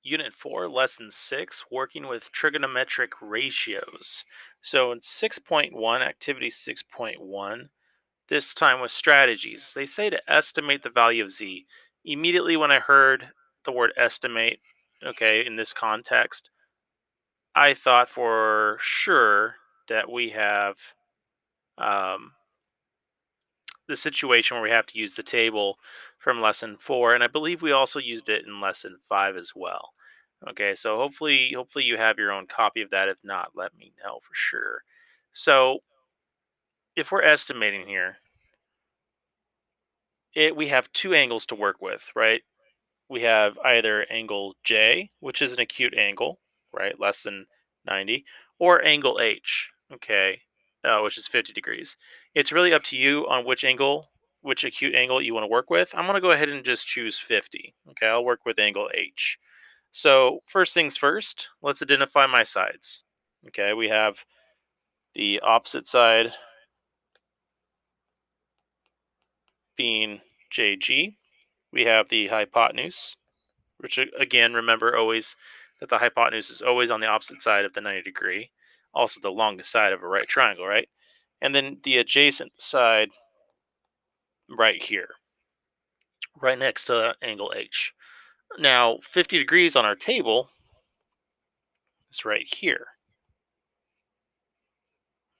Unit 4, Lesson 6, working with trigonometric ratios. So in 6.1, Activity 6.1, this time with strategies, they say to estimate the value of z. Immediately when I heard the word estimate, okay, in this context, I thought for sure that we have um, the situation where we have to use the table from lesson 4, and I believe we also used it in lesson 5 as well. Okay, so hopefully you have your own copy of that. If not, let me know for sure. So if we're estimating here, we have two angles to work with, right? We have either angle J, which is an acute angle, right, less than 90, or angle H, okay, which is 50 degrees. It's really up to you on which acute angle you want to work with. I'm going to go ahead and just choose 50. Okay, I'll work with angle H. So first things first, let's identify my sides. Okay, we have the opposite side being JG. We have the hypotenuse, which again, remember always that the hypotenuse is always on the opposite side of the 90 degree, also the longest side of a right triangle, right? And then the adjacent side right here, right next to angle H. Now, 50 degrees on our table is right here.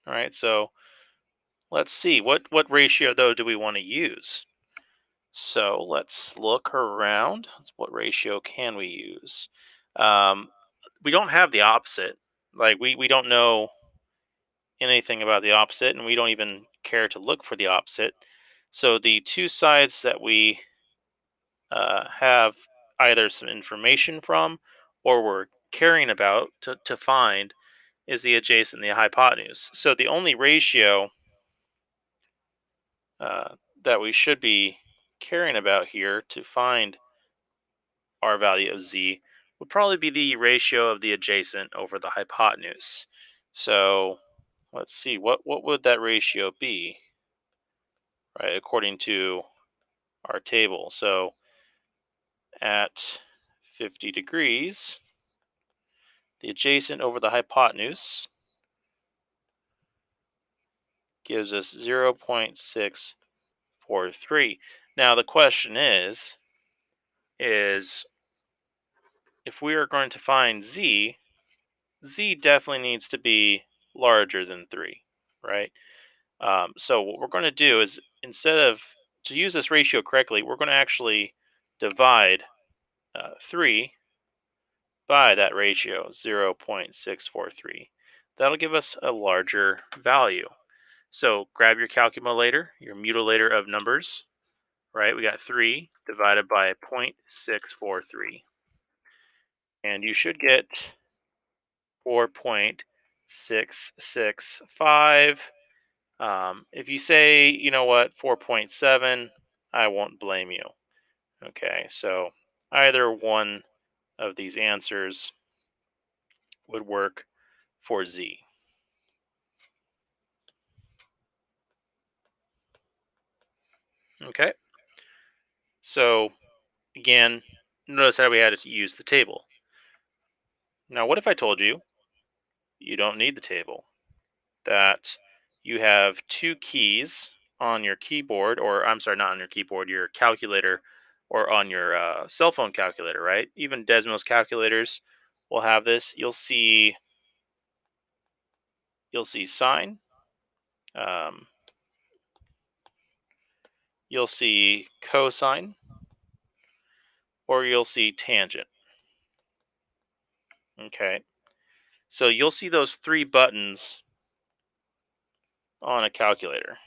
All right, so let's see, what ratio though do we want to use? So let's look around. What ratio can we use? Um, we don't have the opposite. Like we don't know anything about the opposite, and we don't even care to look for the opposite. So the two sides that we have either some information from or we're caring about to find is the adjacent and the hypotenuse. So the only ratio that we should be caring about here to find our value of z would probably be the ratio of the adjacent over the hypotenuse. So let's see, what would that ratio be, right, according to our table? So at 50 degrees, the adjacent over the hypotenuse gives us 0.643. Now the question is if we are going to find z definitely needs to be larger than 3, right? So what we're going to do is, to use this ratio correctly, we're going to actually divide 3 by that ratio, 0.643. That'll give us a larger value. So grab your calculator, your mutilator of numbers, right? We got 3 divided by 0.643. And you should get 4.665. If you say, you know what, 4.7, I won't blame you. Okay, so either one of these answers would work for z. Okay, so again, notice how we had to use the table. Now, what if I told you you don't need the table? That you have two keys on your keyboard, or I'm sorry, not on your keyboard, your calculator, or on your cell phone calculator, right? Even Desmos calculators will have this. You'll see sine, um, you'll see cosine, or you'll see tangent. Okay, so you'll see those three buttons on a calculator.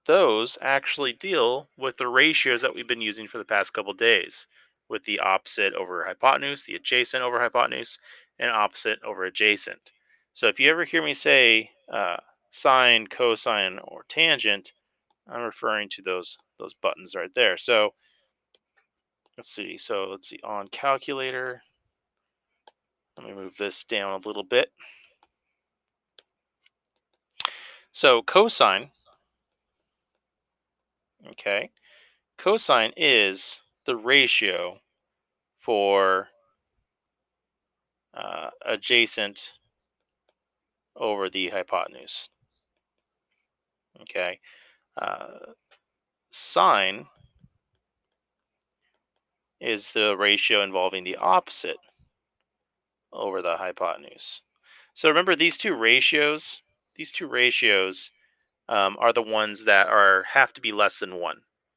Those actually deal with the ratios that we've been using for the past couple days, with the opposite over hypotenuse, the adjacent over hypotenuse, and opposite over adjacent. So if you ever hear me say sine, cosine, or tangent, I'm referring to those buttons right there. So let's see. On calculator. Let me move this down a little bit. So cosine Okay. Cosine is the ratio for adjacent over the hypotenuse. Okay. Sine is the ratio involving the opposite over the hypotenuse. So remember these two ratios are the ones that have to be less than 1,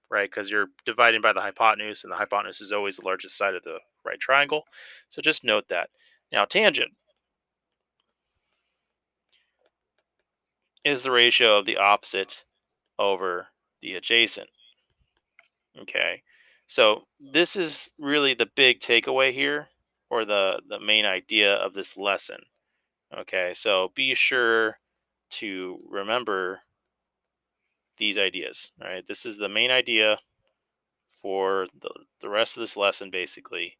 right? Because you're dividing by the hypotenuse, and the hypotenuse is always the largest side of the right triangle. So just note that. Now, tangent is the ratio of the opposite over the adjacent. Okay, so this is really the big takeaway here, or the main idea of this lesson. Okay, so be sure to remember these ideas. All right, this is the main idea for the rest of this lesson, basically,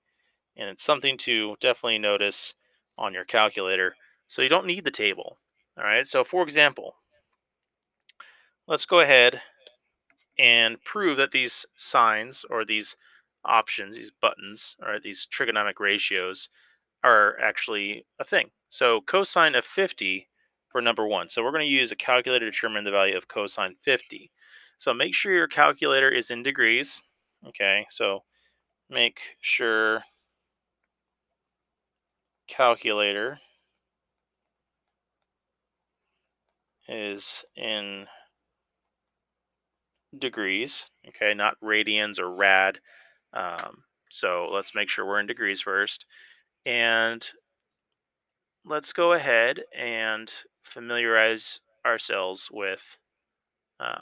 and it's something to definitely notice on your calculator. So you don't need the table. All right, so for example, let's go ahead and prove that these signs or these options, these buttons, or these trigonometric ratios are actually a thing. So cosine of 50 for number 1. So we're going to use a calculator to determine the value of cosine 50. So make sure your calculator is in degrees. Okay, so make sure calculator is in degrees. Okay, not radians or rad. So let's make sure we're in degrees first. And let's go ahead and familiarize ourselves with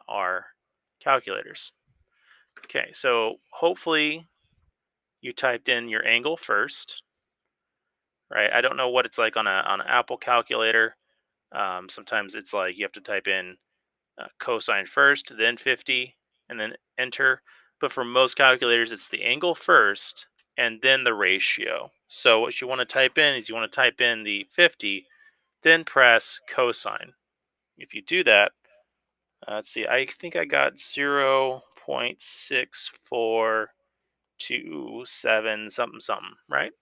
our calculators. Okay, so hopefully you typed in your angle first, right? I don't know what it's like on an Apple calculator. Sometimes it's like you have to type in cosine first, then 50, and then enter. But for most calculators, it's the angle first and then the ratio. So what you want to type in is you want to type in the 50, then press cosine. If you do that, let's see, I think I got 0.6427 something something, right?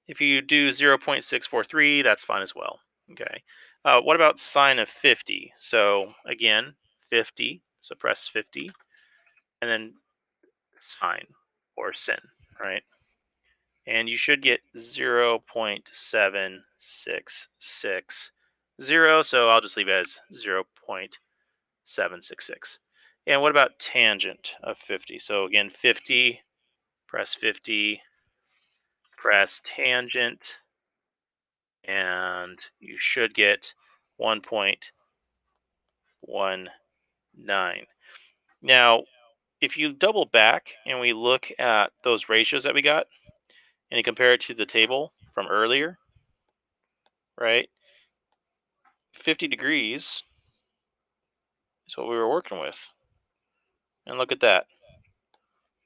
If you do 0.643, that's fine as well. Okay. What about sine of 50? So again, 50, so press 50, and then sine or sin, right? And you should get 0.7660. So I'll just leave it as 0.766. And what about tangent of 50? So again, 50, press 50, press tangent, and you should get 1.19. Now, if you double back and we look at those ratios that we got, and you compare it to the table from earlier, right? 50 degrees is what we were working with. And look at that.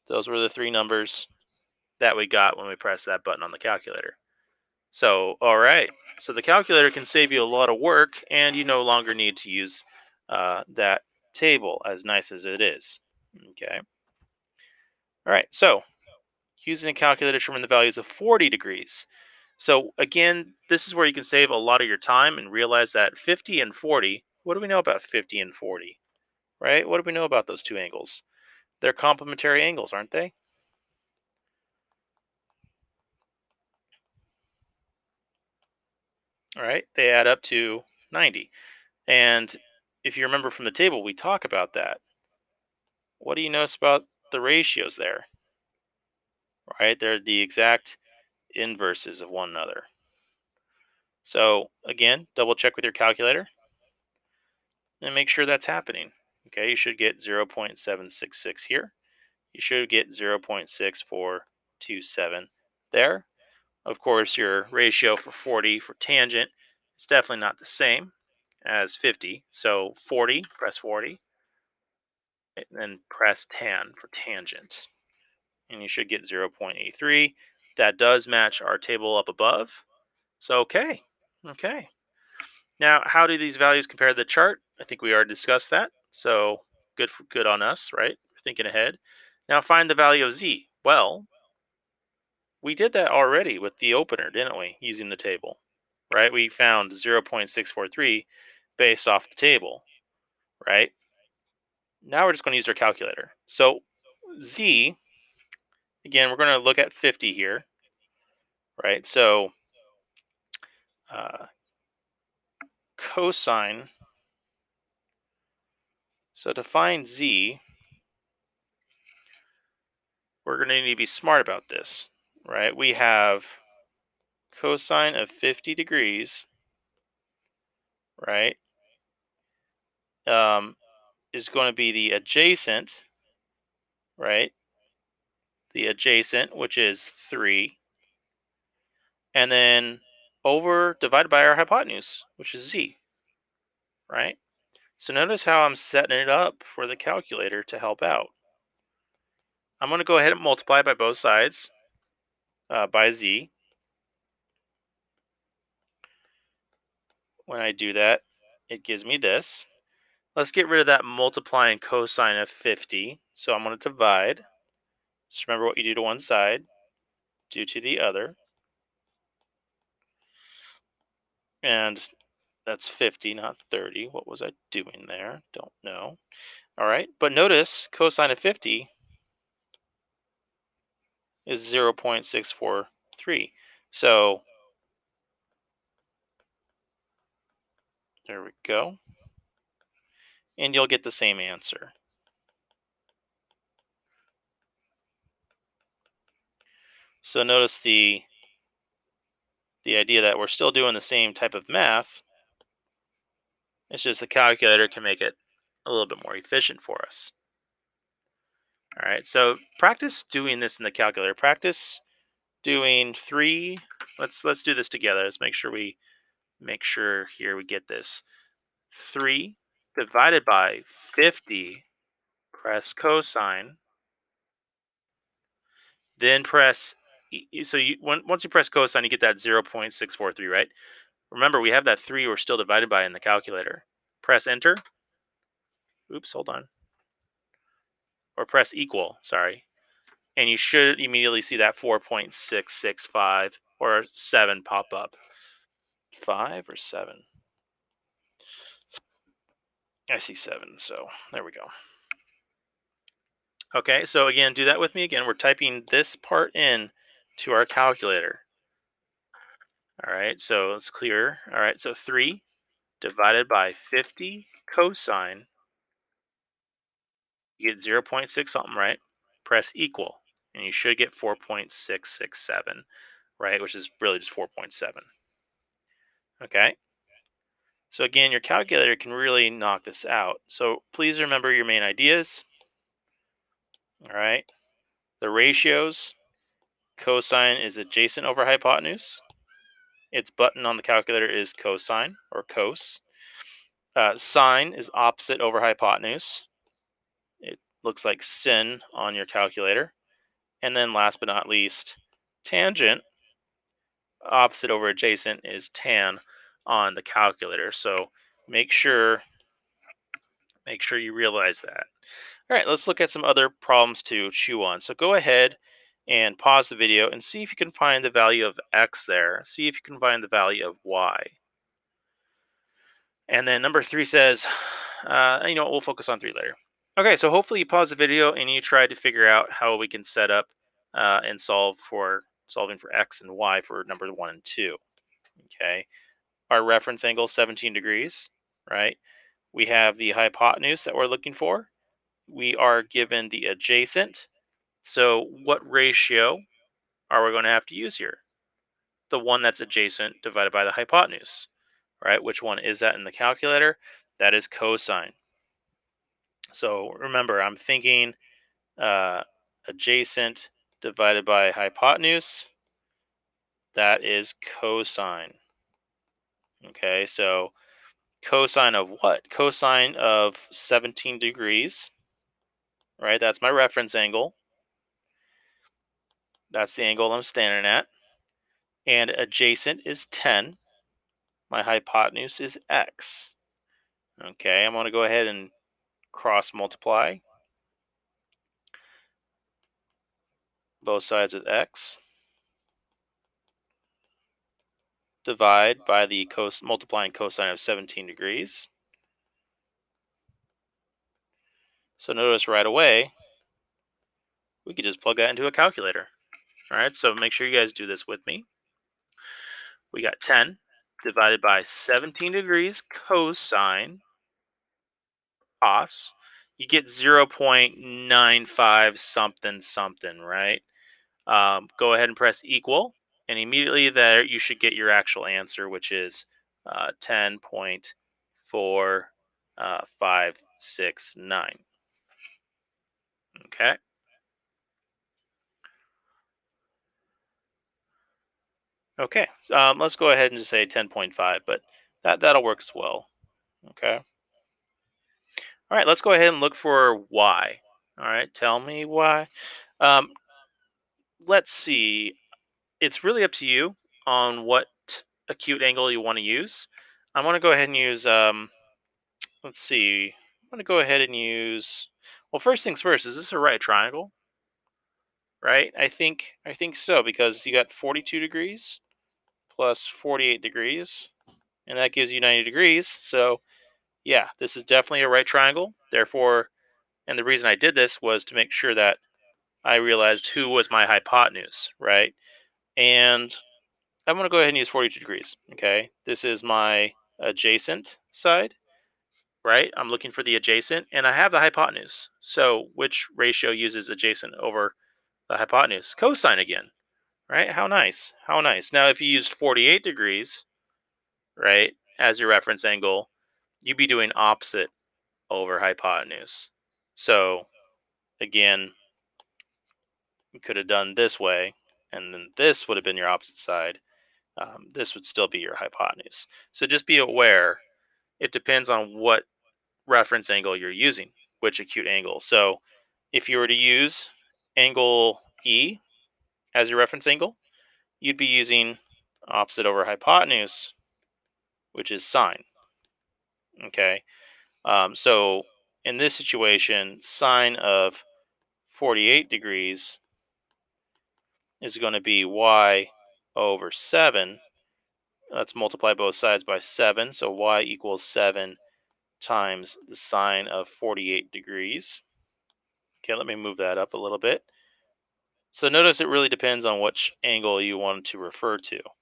Those were the three numbers that we got when we pressed that button on the calculator. So, all right. So the calculator can save you a lot of work, and you no longer need to use that table, as nice as it is. Okay. All right. So using a calculator to determine the values of 40 degrees. So again, this is where you can save a lot of your time and realize that 50 and 40, what do we know about 50 and 40? Right? What do we know about those two angles? They're complementary angles, aren't they? All right. They add up to 90. And if you remember from the table, we talk about that. What do you notice about the ratios there? Right? They're the exact inverses of one another. So again, double check with your calculator and make sure that's happening. Okay, you should get 0.766 here. You should get 0.6427 there. Of course, your ratio for 40 for tangent is definitely not the same as 50. So 40, press 40, and then press tan for tangent. And you should get 0.83. That does match our table up above. So, okay. Okay. Now, how do these values compare to the chart? I think we already discussed that. So good on us, right? We're thinking ahead. Now find the value of z. Well, we did that already with the opener, didn't we? Using the table, right? We found 0.643 based off the table, right? Now we're just going to use our calculator. So z, again, we're going to look at 50 here, right? So uh, cosine, so to find z, we're going to need to be smart about this, right? We have cosine of 50 degrees, right, is going to be the adjacent, right? The adjacent, which is 3, and then over divided by our hypotenuse, which is z, right? So notice how I'm setting it up for the calculator to help out. I'm going to go ahead and multiply by both sides by z. When I do that, it gives me this. Let's get rid of that multiplying cosine of 50. So I'm going to divide. Just remember what you do to one side, do to the other. And that's 50, not 30. What was I doing there? Don't know. All right, but notice cosine of 50 is 0.643. So there we go. And you'll get the same answer. So notice the idea that we're still doing the same type of math. It's just the calculator can make it a little bit more efficient for us. All right, so practice doing this in the calculator. Practice doing 3. Let's do this together. Let's make sure here we get this. 3 divided by 50. Press cosine. Then press. So once you press cosine, you get that 0.643, right? Remember, we have that 3 we're still divided by in the calculator. Press enter. Oops, hold on. Or press equal, sorry. And you should immediately see that 4.665 or 7 pop up. 5 or 7? I see 7, so there we go. Okay, so again, do that with me again. We're typing this part in to our calculator. All right, so it's clear. All right, so 3 divided by 50 cosine, you get 0.6 something, right? Press equal, and you should get 4.667, right? Which is really just 4.7. Okay. So again, your calculator can really knock this out. So please remember your main ideas. All right. The ratios, cosine is adjacent over hypotenuse. Its button on the calculator is cosine or cos. Sine is opposite over hypotenuse. It looks like sin on your calculator. And then last but not least, tangent, opposite over adjacent, is tan on the calculator. So make sure you realize that. All right, let's look at some other problems to chew on. So go ahead and pause the video and see if you can find the value of x there. See if you can find the value of y. And then number 3 says, we'll focus on 3 later. Okay, so hopefully you pause the video and you try to figure out how we can set up and solving for x and y for number 1 and 2. Okay, our reference angle is 17 degrees, right? We have the hypotenuse that we're looking for. We are given the adjacent. So what ratio are we going to have to use here? The one that's adjacent divided by the hypotenuse, right? Which one is that in the calculator? That is cosine. So remember, I'm thinking adjacent divided by hypotenuse. That is cosine. Okay, so cosine of what? Cosine of 17 degrees, right? That's my reference angle. That's the angle I'm standing at. And adjacent is 10. My hypotenuse is x. Okay, I'm going to go ahead and cross multiply both sides with x, divide by the multiplying cosine of 17 degrees. So notice right away, we could just plug that into a calculator. All right, so make sure you guys do this with me. We got 10 divided by 17 degrees cosine cos. You get 0.95 something something, right? Go ahead and press equal, and immediately there you should get your actual answer, which is 10.4569. Okay. Okay. Let's go ahead and just say 10.5, but that'll work as well. Okay. All right. Let's go ahead and look for y. All right. Tell me why. Um, let's see. It's really up to you on what acute angle you want to use. I want to go ahead and use. Let's see. I'm going to go ahead and use. Well, first things first. Is this a right triangle? Right. I think so, because you got 42 degrees plus 48 degrees, and that gives you 90 degrees. So yeah, this is definitely a right triangle. Therefore, and the reason I did this was to make sure that I realized who was my hypotenuse, right? And I'm going to go ahead and use 42 degrees. Okay, this is my adjacent side, right? I'm looking for the adjacent, and I have the hypotenuse. So which ratio uses adjacent over the hypotenuse? Cosine again, right? How nice. How nice. Now, if you used 48 degrees, right, as your reference angle, you'd be doing opposite over hypotenuse. So again, you could have done this way, and then this would have been your opposite side. This would still be your hypotenuse. So just be aware, it depends on what reference angle you're using, which acute angle. So if you were to use angle E as your reference angle, you'd be using opposite over hypotenuse, which is sine. Okay. So in this situation, sine of 48 degrees is going to be y over 7. Let's multiply both sides by 7. So y equals 7 times the sine of 48 degrees. Okay, let me move that up a little bit. So notice it really depends on which angle you want to refer to. All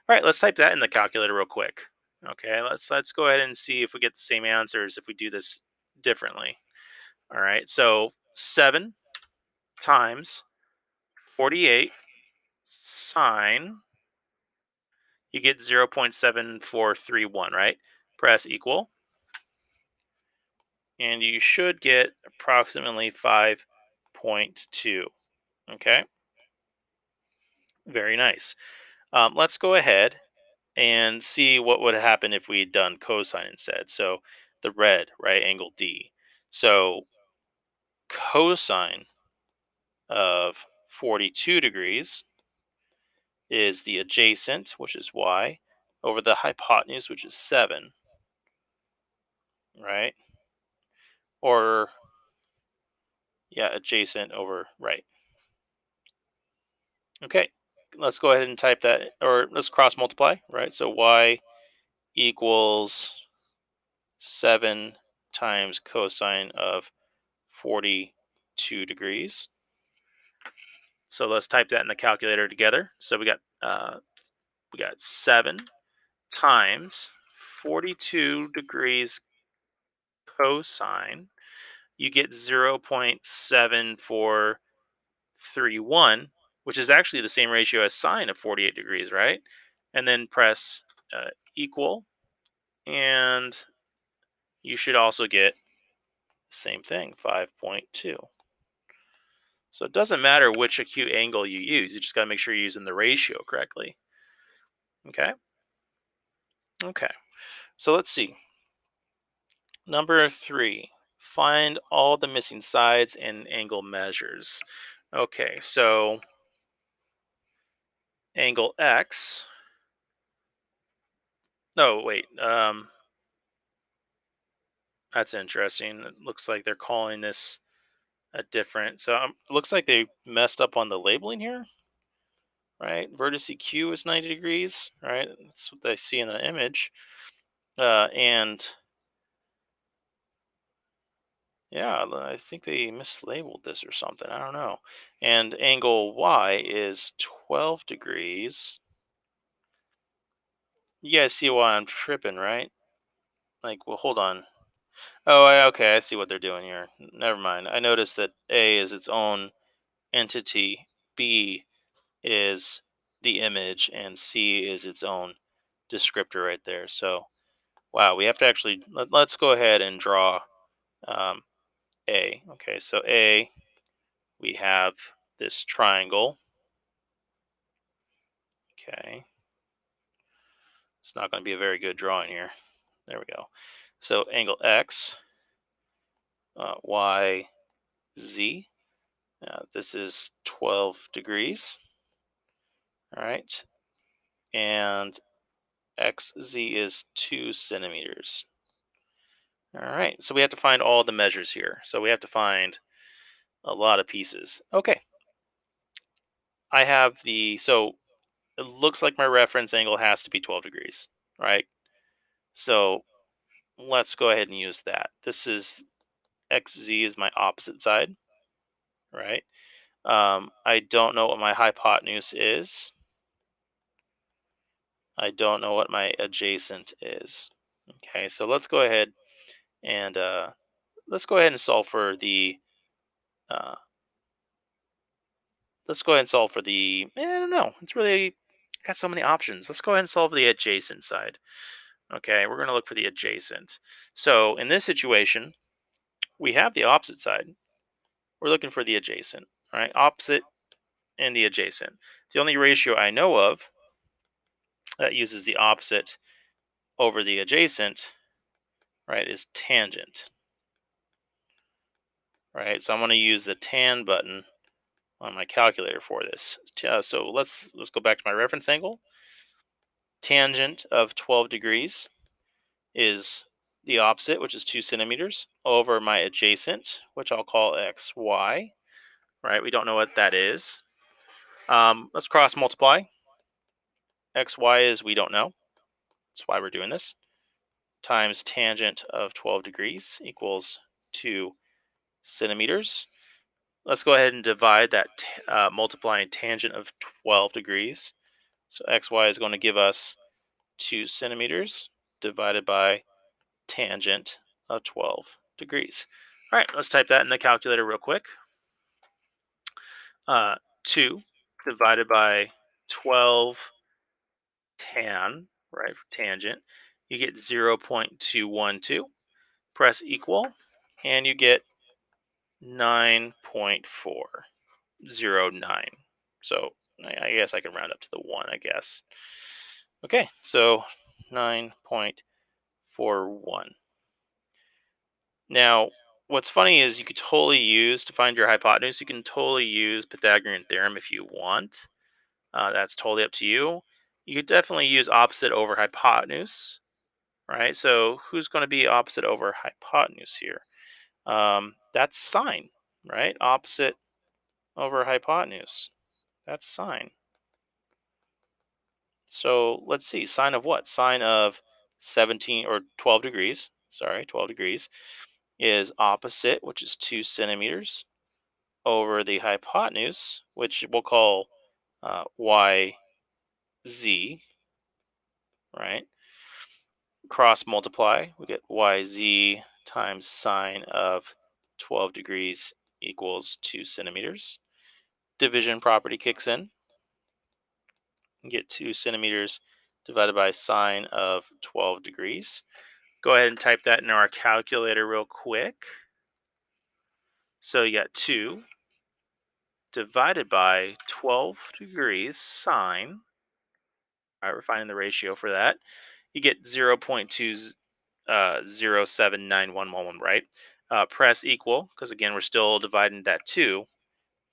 right, let's type that in the calculator real quick. Okay, let's go ahead and see if we get the same answers if we do this differently. All right, so 7 times 48 sine, you get 0.7431, right? Press equal, and you should get approximately 5.2. Okay, very nice. Let's go ahead and see what would happen if we had done cosine instead. So the red, right, angle D. So cosine of 42 degrees is the adjacent, which is y, over the hypotenuse, which is 7, right? Or, yeah, adjacent over right. Okay, let's go ahead and type that, or let's cross multiply, right? So y equals 7 times cosine of 42 degrees. So let's type that in the calculator together. So we got 7 times 42 degrees cosine. You get 0.7431, which is actually the same ratio as sine of 48 degrees, right? And then press equal, and you should also get the same thing, 5.2. So it doesn't matter which acute angle you use. You just got to make sure you're using the ratio correctly. Okay? Okay. So let's see. Number 3. Find all the missing sides and angle measures. Okay, so angle X. No, wait. That's interesting. It looks like they're calling this a different. So it looks like they messed up on the labeling here, right? Vertice Q is 90 degrees, right? That's what they see in the image. And yeah, I think they mislabeled this or something. I don't know. And angle Y is 12 degrees. You guys see why I'm tripping, right? Like, well, hold on. Oh, okay, I see what they're doing here. Never mind. I noticed that A is its own entity, B is the image, and C is its own descriptor right there. So, wow, we have to actually, let's go ahead and draw um, A. Okay, so A, we have this triangle. Okay, it's not going to be a very good drawing here. There we go. So angle X, Y, Z. This is 12 degrees. All right, and XZ is 2 centimeters. All right, so we have to find all the measures here. So we have to find a lot of pieces. Okay, I have so it looks like my reference angle has to be 12 degrees, right? So let's go ahead and use that. This is XZ is my opposite side, right? I don't know what my hypotenuse is. I don't know what my adjacent is. Okay, so let's go ahead and solve for the uh, I don't know. It's really got so many options. Let's go ahead and solve the adjacent side. Okay, we're going to look for the adjacent. So in this situation, we have the opposite side. We're looking for the adjacent, all right? Opposite and the adjacent. The only ratio I know of that uses the opposite over the adjacent, right, is tangent, right? So I'm going to use the tan button on my calculator for this. So let's go back to my reference angle. Tangent of 12 degrees is the opposite, which is 2 centimeters, over my adjacent, which I'll call xy, right? We don't know what that is. Let's cross multiply. Xy is we don't know. That's why we're doing this. Times tangent of 12 degrees equals 2 centimeters. Let's go ahead and divide that multiplying tangent of 12 degrees. So xy is going to give us 2 centimeters divided by tangent of 12 degrees. All right, let's type that in the calculator real quick. 2 divided by 12 tan, right, for tangent, you get 0.212. Press equal, and you get 9.409. So I guess I can round up to the 1, I guess. Okay, so 9.41. Now, what's funny is you could totally use, to find your hypotenuse, you can totally use Pythagorean theorem if you want. That's totally up to you. You could definitely use opposite over hypotenuse, right? So who's going to be opposite over hypotenuse here? That's sine, right? Opposite over hypotenuse. That's sine. So let's see, sine of what? Sine of 17 or 12 degrees, sorry, 12 degrees is opposite, which is 2 centimeters, over the hypotenuse, which we'll call yz, right? Cross multiply, we get yz times sine of 12 degrees equals 2 centimeters. Division property kicks in. You get 2 centimeters divided by sine of 12 degrees. Go ahead and type that in our calculator real quick. So you got 2 divided by 12 degrees sine. All right, we're finding the ratio for that. You get 0.207911, right? Press equal, because again, we're still dividing that 2.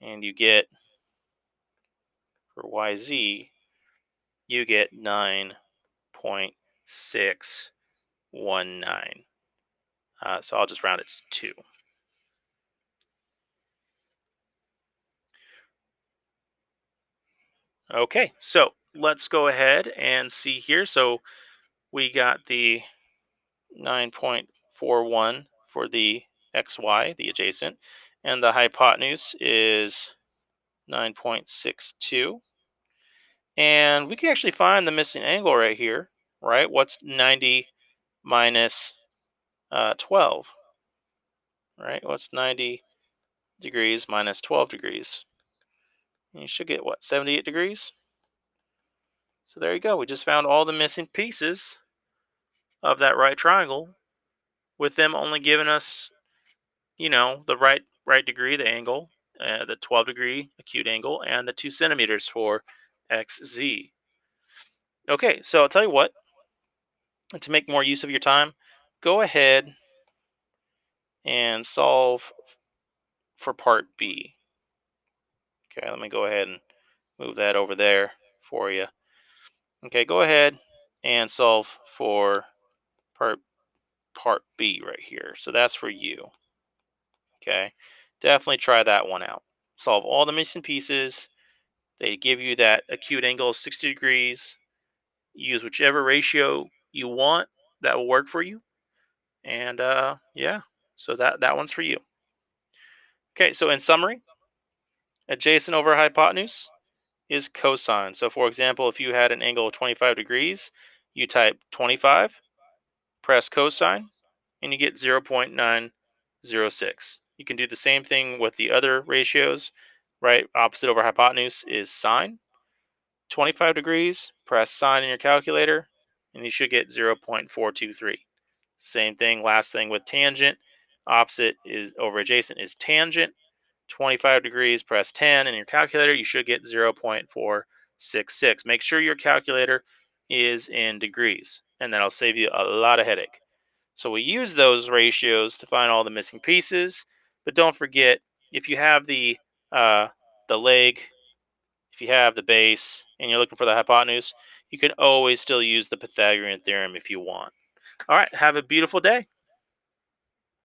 And you get, for YZ, you get 9.619. So I'll just round it to 2. Okay, so let's go ahead and see here. So we got the 9.41 for the xy, the adjacent, and the hypotenuse is 9.62. And we can actually find the missing angle right here, right? What's 90 minus 12, right? What's 90 degrees minus 12 degrees? And you should get what, 78 degrees? So there you go. We just found all the missing pieces of that right triangle, with them only giving us, the right degree, the angle, the 12-degree acute angle, and the 2 centimeters for xz. Okay, so I'll tell you what, to make more use of your time, go ahead and solve for part B. Okay, let me go ahead and move that over there for you. Okay, go ahead and solve for part part B right here. So that's for you. Okay, definitely try that one out. Solve all the missing pieces. They give you that acute angle of 60 degrees. Use whichever ratio you want that will work for you. And yeah, so that one's for you. Okay, so in summary, adjacent over hypotenuse is cosine. So for example, if you had an angle of 25 degrees, you type 25, press cosine, and you get 0.906. You can do the same thing with the other ratios, right? Opposite over hypotenuse is sine. 25 degrees, press sine in your calculator, and you should get 0.423. Same thing, last thing with tangent. Opposite is over adjacent is tangent. 25 degrees, press 10 in your calculator, you should get 0.466. Make sure your calculator is in degrees, and that'll save you a lot of headache. So we use those ratios to find all the missing pieces, but don't forget, if you have the leg, if you have the base, and you're looking for the hypotenuse, you can always still use the Pythagorean theorem if you want. All right, have a beautiful day.